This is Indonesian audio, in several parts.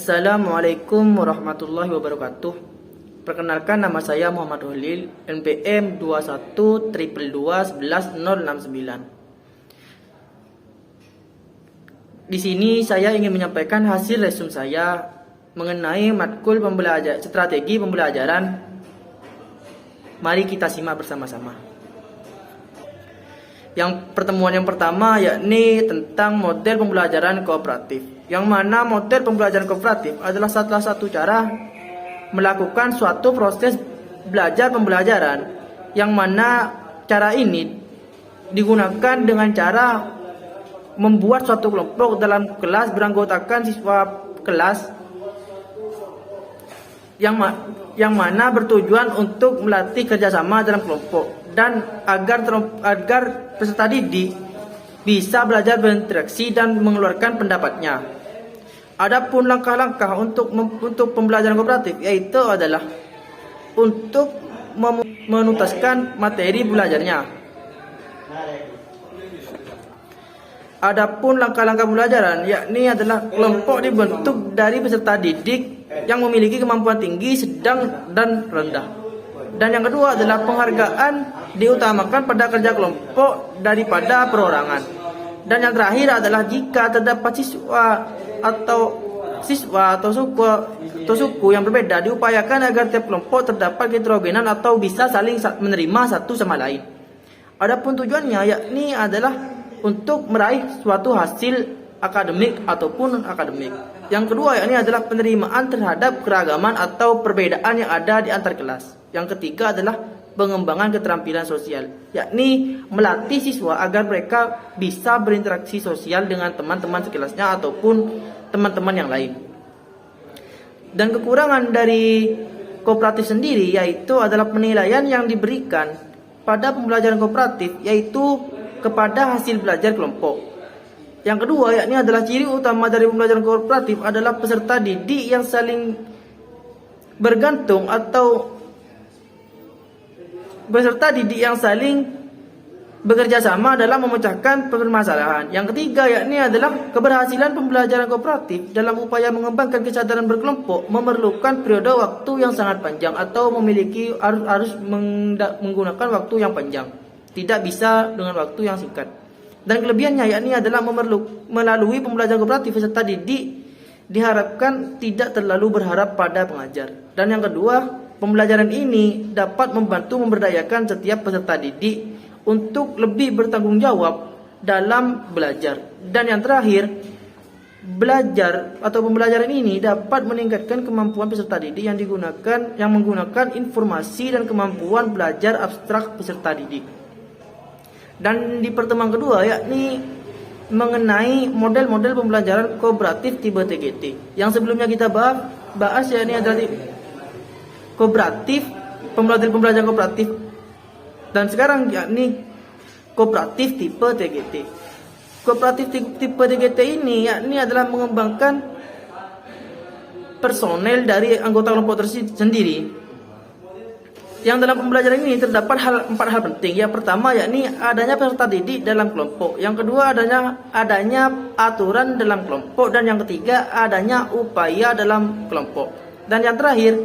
Assalamualaikum warahmatullahi wabarakatuh. Perkenalkan, nama saya Muhammad Holil, NPM 2122211069. Di sini saya ingin menyampaikan hasil resume saya mengenai matkul strategi pembelajaran. Mari kita simak bersama-sama. Pertemuan yang pertama yakni tentang model pembelajaran kooperatif, yang mana model pembelajaran kooperatif adalah salah satu cara melakukan suatu proses belajar pembelajaran, yang mana cara ini digunakan dengan cara membuat suatu kelompok dalam kelas beranggotakan siswa kelas yang mana bertujuan untuk melatih kerjasama dalam kelompok dan agar peserta didik bisa belajar berinteraksi dan mengeluarkan pendapatnya. Adapun langkah-langkah untuk pembelajaran kooperatif yaitu adalah untuk menuntaskan materi belajarnya. Adapun langkah-langkah pembelajaran yakni adalah kelompok dibentuk dari peserta didik yang memiliki kemampuan tinggi, sedang, dan rendah. Dan yang kedua adalah penghargaan diutamakan pada kerja kelompok daripada perorangan. Dan yang terakhir adalah jika terdapat siswa atau suku yang berbeda, diupayakan agar tiap kelompok terdapat keterogenan atau bisa saling menerima satu sama lain. Adapun tujuannya yakni adalah untuk meraih suatu hasil akademik ataupun non-akademik. Yang kedua yakni adalah penerimaan terhadap keragaman atau perbedaan yang ada di antar kelas. Yang ketiga adalah pengembangan keterampilan sosial, yakni melatih siswa agar mereka bisa berinteraksi sosial dengan teman-teman sekelasnya ataupun teman-teman yang lain. Dan kekurangan dari kooperatif sendiri yaitu adalah penilaian yang diberikan pada pembelajaran kooperatif yaitu kepada hasil belajar kelompok. Yang kedua yakni adalah ciri utama dari pembelajaran kooperatif adalah peserta didik yang saling bergantung atau peserta didik yang saling bekerja sama dalam memecahkan permasalahan. Yang ketiga yakni adalah keberhasilan pembelajaran kooperatif dalam upaya mengembangkan kesadaran berkelompok memerlukan periode waktu yang sangat panjang atau harus menggunakan waktu yang panjang. Tidak bisa dengan waktu yang singkat. Dan kelebihannya yakni adalah melalui pembelajaran kooperatif peserta didik diharapkan tidak terlalu berharap pada pengajar. Dan yang kedua, pembelajaran ini dapat membantu memberdayakan setiap peserta didik untuk lebih bertanggung jawab dalam belajar. Dan yang terakhir, pembelajaran ini dapat meningkatkan kemampuan peserta didik yang menggunakan informasi dan kemampuan belajar abstrak peserta didik. Dan di pertemuan kedua yakni mengenai model-model pembelajaran kooperatif tipe TGT. Yang sebelumnya kita bahas yakni adalah pembelajaran kooperatif, dan sekarang yakni kooperatif tipe TGT. Kooperatif tipe TGT ini yakni adalah mengembangkan personel dari anggota kelompok sendiri. Yang dalam pembelajaran ini terdapat 4 hal penting. Yang pertama yakni adanya peserta didik dalam kelompok. Yang kedua adanya aturan dalam kelompok, dan yang ketiga adanya upaya dalam kelompok. Dan yang terakhir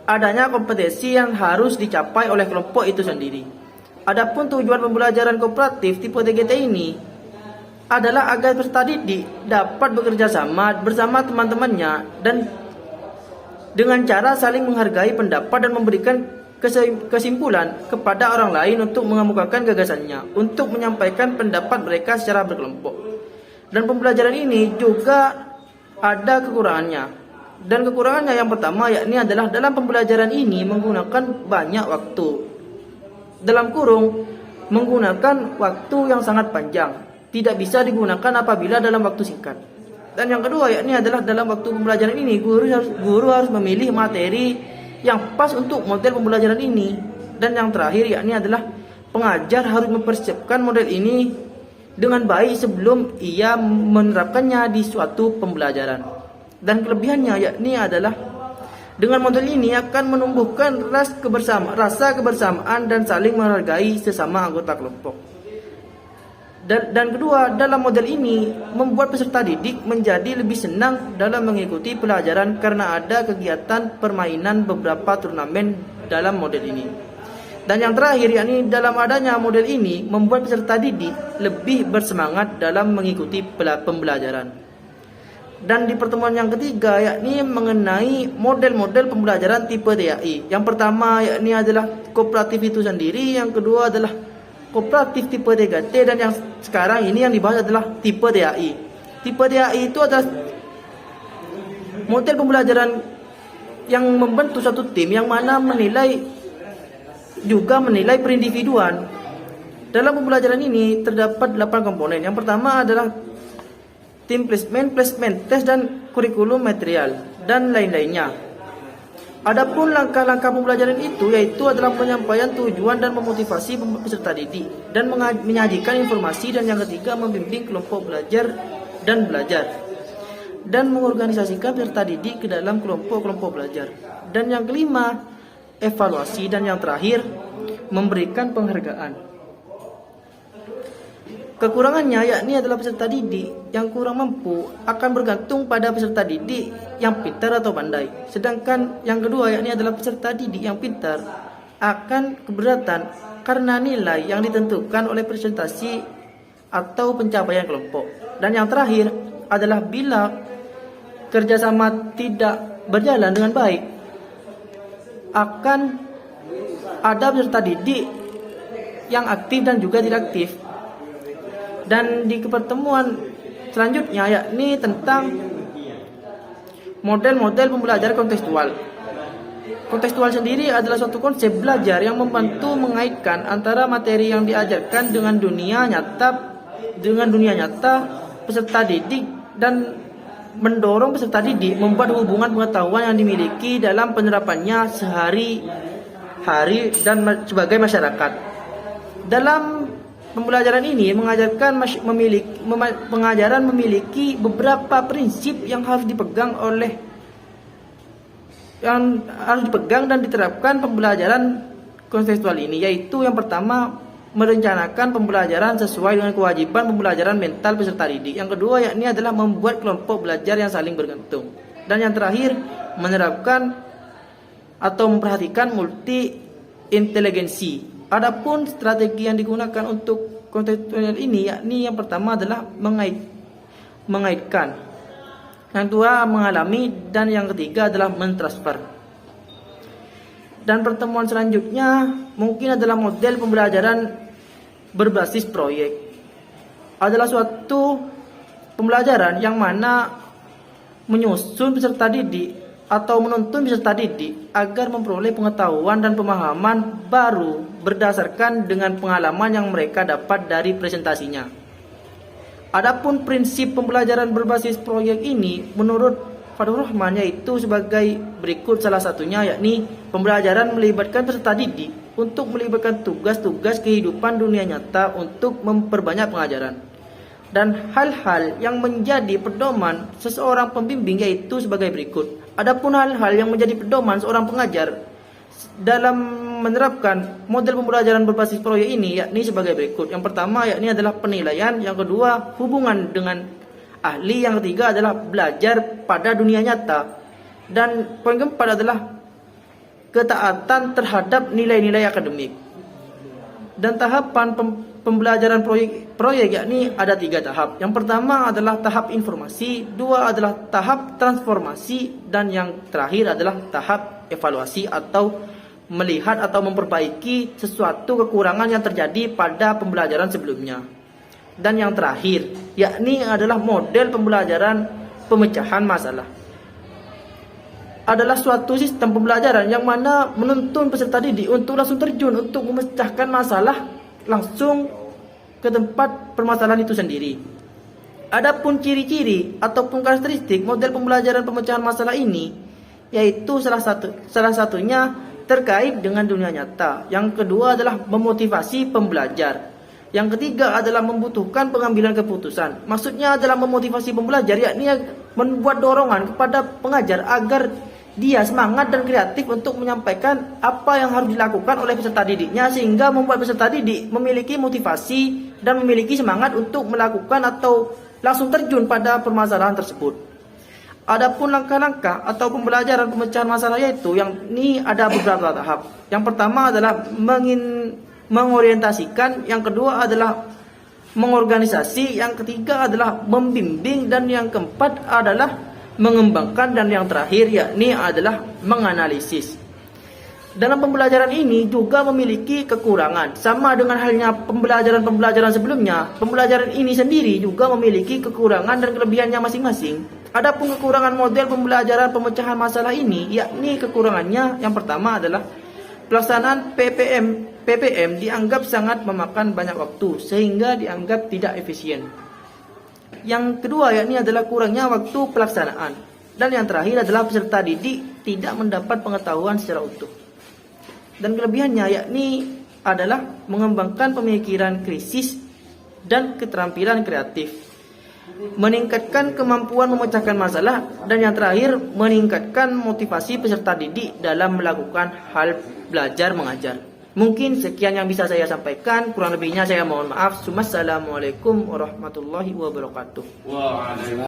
adanya kompetensi yang harus dicapai oleh kelompok itu sendiri. Adapun tujuan pembelajaran kooperatif tipe TGT ini adalah agar peserta didik dapat bekerja sama bersama teman-temannya dan dengan cara saling menghargai pendapat dan memberikan kesimpulan kepada orang lain untuk mengemukakan gagasannya, untuk menyampaikan pendapat mereka secara berkelompok. Dan pembelajaran ini juga ada kekurangannya. Dan kekurangannya yang pertama yakni adalah dalam pembelajaran ini menggunakan banyak waktu. Dalam kurung, menggunakan waktu yang sangat panjang. Tidak bisa digunakan apabila dalam waktu singkat. Dan yang kedua yakni adalah dalam waktu pembelajaran ini guru harus memilih materi yang pas untuk model pembelajaran ini. Dan yang terakhir yakni adalah pengajar harus mempersiapkan model ini dengan baik sebelum ia menerapkannya di suatu pembelajaran. Dan kelebihannya yakni adalah dengan model ini akan menumbuhkan rasa kebersamaan dan saling menghargai sesama anggota kelompok. Dan kedua, dalam model ini membuat peserta didik menjadi lebih senang dalam mengikuti pelajaran karena ada kegiatan permainan beberapa turnamen dalam model ini. Dan yang terakhir, yakni dalam adanya model ini membuat peserta didik lebih bersemangat dalam mengikuti pembelajaran. Dan di pertemuan yang ketiga, yakni mengenai model-model pembelajaran tipe TAI. Yang pertama yakni adalah kooperatif itu sendiri, yang kedua adalah kooperatif tipe 3T, dan yang sekarang ini yang dibahas adalah tipe TAI. Tipe TAI itu adalah model pembelajaran yang membentuk satu tim yang mana menilai perindividuan. Dalam pembelajaran ini terdapat 8 komponen. Yang pertama adalah tim placement, tes dan kurikulum material dan lain-lainnya. Adapun langkah-langkah pembelajaran itu yaitu adalah penyampaian tujuan dan memotivasi peserta didik dan menyajikan informasi, dan yang ketiga membimbing kelompok belajar dan mengorganisasikan peserta didik ke dalam kelompok-kelompok belajar. Dan yang kelima, evaluasi, dan yang terakhir memberikan penghargaan. Kekurangannya yakni adalah peserta didik yang kurang mampu akan bergantung pada peserta didik yang pintar atau pandai. Sedangkan yang kedua yakni adalah peserta didik yang pintar akan keberatan karena nilai yang ditentukan oleh presentasi atau pencapaian kelompok. Dan yang terakhir adalah bila kerjasama tidak berjalan dengan baik, akan ada peserta didik yang aktif dan juga tidak aktif. Dan di pertemuan selanjutnya yakni tentang model-model pembelajaran kontekstual. Kontekstual sendiri adalah suatu konsep belajar yang membantu mengaitkan antara materi yang diajarkan dengan dunia nyata peserta didik, dan mendorong peserta didik membuat hubungan pengetahuan yang dimiliki dalam penerapannya sehari-hari dan sebagai masyarakat. Dalam pembelajaran ini pengajaran memiliki beberapa prinsip yang harus dipegang dan diterapkan pembelajaran kontekstual ini, yaitu yang pertama merencanakan pembelajaran sesuai dengan kewajiban pembelajaran mental peserta didik. Yang kedua yakni adalah membuat kelompok belajar yang saling bergantung. Dan yang terakhir menerapkan atau memperhatikan multi inteligensi. Adapun strategi yang digunakan untuk kontekstual ini yakni yang pertama adalah mengaitkan, yang kedua mengalami, dan yang ketiga adalah mentransfer. Dan pertemuan selanjutnya mungkin adalah model pembelajaran berbasis proyek. Adalah suatu pembelajaran yang mana menyusun peserta didik atau menuntun peserta didik agar memperoleh pengetahuan dan pemahaman baru berdasarkan dengan pengalaman yang mereka dapat dari presentasinya. Adapun prinsip pembelajaran berbasis proyek ini menurut Fadhur Rahman yaitu sebagai berikut, salah satunya yakni pembelajaran melibatkan peserta didik untuk melibatkan tugas-tugas kehidupan dunia nyata untuk memperbanyak pengajaran, dan hal-hal yang menjadi pedoman seseorang pembimbing yaitu sebagai berikut. Adapun hal-hal yang menjadi pedoman seorang pengajar dalam menerapkan model pembelajaran berbasis proyek ini yakni sebagai berikut. Yang pertama yakni adalah penilaian, yang kedua hubungan dengan ahli, yang ketiga adalah belajar pada dunia nyata, dan poin keempat adalah ketaatan terhadap nilai-nilai akademik. Dan tahapan pembelajaran proyek yakni ada 3 tahap. Yang pertama adalah tahap informasi, 2 adalah tahap transformasi, dan yang terakhir adalah tahap evaluasi atau melihat atau memperbaiki sesuatu kekurangan yang terjadi pada pembelajaran sebelumnya. Dan yang terakhir yakni adalah model pembelajaran pemecahan masalah. Adalah suatu sistem pembelajaran yang mana menuntun peserta didik untuk langsung terjun untuk memecahkan masalah langsung ke tempat permasalahan itu sendiri. Adapun ciri-ciri ataupun karakteristik model pembelajaran pemecahan masalah ini yaitu salah satunya terkait dengan dunia nyata. Yang kedua adalah memotivasi pembelajar. Yang ketiga adalah membutuhkan pengambilan keputusan. Maksudnya adalah memotivasi pembelajar yakni membuat dorongan kepada pengajar agar dia semangat dan kreatif untuk menyampaikan apa yang harus dilakukan oleh peserta didiknya, sehingga membuat peserta didik memiliki motivasi dan memiliki semangat untuk melakukan atau langsung terjun pada permasalahan tersebut. Adapun langkah-langkah atau pembelajaran pemecahan masalah yaitu yang ini ada beberapa tahap. Yang pertama adalah mengorientasikan, yang kedua adalah mengorganisasi, yang ketiga adalah membimbing, dan yang keempat adalah mengembangkan, dan yang terakhir yakni adalah menganalisis. Dalam pembelajaran ini juga memiliki kekurangan. Sama dengan halnya pembelajaran sebelumnya, pembelajaran ini sendiri juga memiliki kekurangan dan kelebihannya masing-masing. Adapun kekurangan model pembelajaran pemecahan masalah ini, yakni kekurangannya yang pertama adalah pelaksanaan PPM dianggap sangat memakan banyak waktu sehingga dianggap tidak efisien. Yang kedua yakni adalah kurangnya waktu pelaksanaan. Dan yang terakhir adalah peserta didik tidak mendapat pengetahuan secara utuh. Dan kelebihannya yakni adalah mengembangkan pemikiran kritis dan keterampilan kreatif, meningkatkan kemampuan memecahkan masalah, dan yang terakhir meningkatkan motivasi peserta didik dalam melakukan hal belajar mengajar. Mungkin sekian yang bisa saya sampaikan, kurang lebihnya saya mohon maaf. Wassalamualaikum warahmatullahi wabarakatuh.